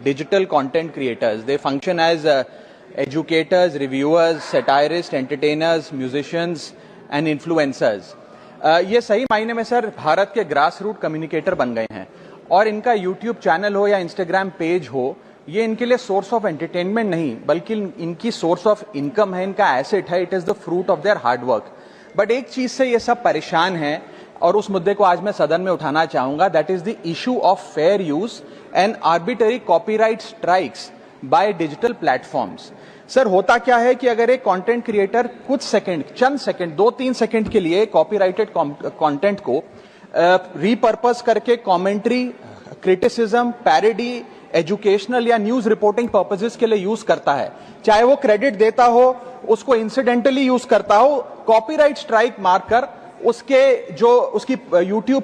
digital content creators. They function as educators, reviewers, satirists, entertainers, musicians and influencers. ये सही मायने में sir Bharat के ग्रास रूट कम्युनिकेटर बन गए हैं और इनका यूट्यूब चैनल हो या इंस्टाग्राम पेज हो, ये इनके लिए सोर्स ऑफ एंटरटेनमेंट नहीं बल्कि इनकी सोर्स ऑफ इनकम है, इनका एसेट है. It is the fruit of their hard work. But एक चीज से ये सब परेशान हैं और उस मुद्दे को आज मैं सदन में उठाना चाहूंगा. That is the issue of fair use and arbitrary copyright strikes by digital platforms. Sir होता क्या है कि अगर एक कंटेंट क्रिएटर कुछ सेकंड, चंद सेकंड, 2-3 सेकंड के लिए कॉपीराइटेड कंटेंट को रीपर्पस करके कमेंट्री, क्रिटिसिज्म, पैरोडी, एजुकेशनल या न्यूज रिपोर्टिंग पर्पसेस के लिए यूज करता है, चाहे वो क्रेडिट देता हो, उसको इंसिडेंटली यूज करता हो, कॉपीराइट स्ट्राइक मारकर उसकी यूट्यूब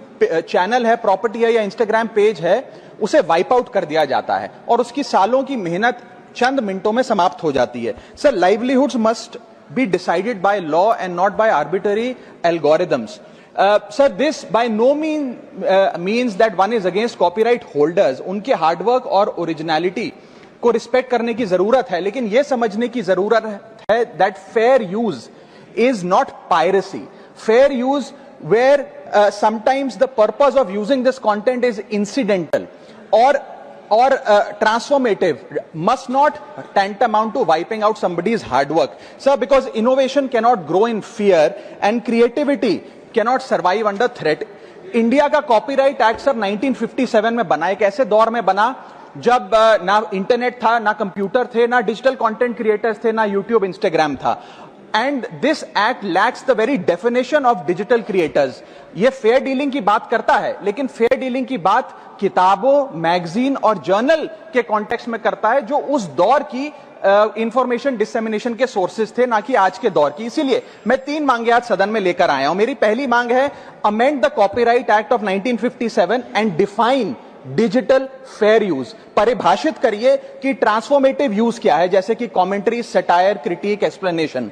चैनल है, प्रॉपर्टी है या इंस्टाग्राम पेज है, उसे वाइप आउट कर दिया जाता है और उसकी सालों की मेहनत चंद मिनटों में समाप्त हो जाती है. Sir, livelihoods must be decided by law and not by arbitrary algorithms. Sir, this by no means that one is against copyright holders. उनके हार्डवर्क और ओरिजिनलिटी को रिस्पेक्ट करने की जरूरत है, लेकिन यह समझने की जरूरत है that fair use is not piracy. Fair use where sometimes the purpose of using this content is incidental or transformative must not tantamount to wiping out somebody's hard work. Sir, because innovation cannot grow in fear and creativity cannot survive under threat. India का copyright act sir 1957 में बना. एक ऐसे दौर में बना जब ना इंटरनेट था, ना कंप्यूटर थे, ना डिजिटल कंटेंट क्रिएटर्स थे, ना यूट्यूब, इंस्टाग्राम था. And this act lakhs the very definition of digital creators. ये फेयर डीलिंग की बात करता है, लेकिन फेयर डीलिंग की बात किताबों, मैगजीन और जर्नल के कॉन्टेक्स्ट में करता है, जो उस दौर की इंफॉर्मेशन डिसेमिनेशन के सोर्सेज थे, ना कि आज के दौर की. इसीलिए मैं 3 मांगे आज सदन में लेकर आया हूं. मेरी पहली मांग है, amend the copyright act of 1957 and define digital fair use. परिभाषित करिए कि ट्रांसफॉर्मेटिव यूज क्या है, जैसे कि commentary, satire, critic, explanation.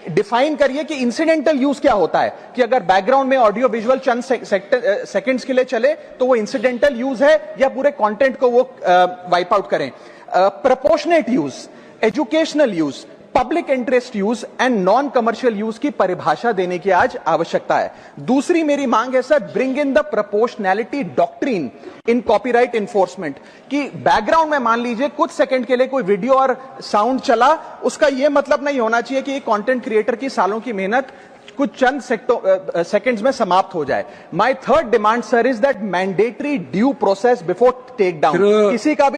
Define करिए कि इंसिडेंटल यूज क्या होता है, कि अगर बैकग्राउंड में ऑडियो विजुअल चंद सेकंड्स के लिए चले तो वो इंसिडेंटल यूज है या पूरे कंटेंट को वो वाइप आउट करें. Proportionate use, educational use, public interest use and non commercial use की परिभाषा देने की आज आवश्यकता है. दूसरी मेरी मांग है sir, bring in the proportionality doctrine in copyright enforcement. कि बैकग्राउंड में मान लीजिए कुछ सेकंड के लिए कोई वीडियो और साउंड चला, उसका यह मतलब नहीं होना चाहिए कि कंटेंट क्रिएटर की सालों की मेहनत कुछ चंद सेकंड्स में समाप्त हो जाए. My third demand sir is that mandatory due process before take down. किसी का भी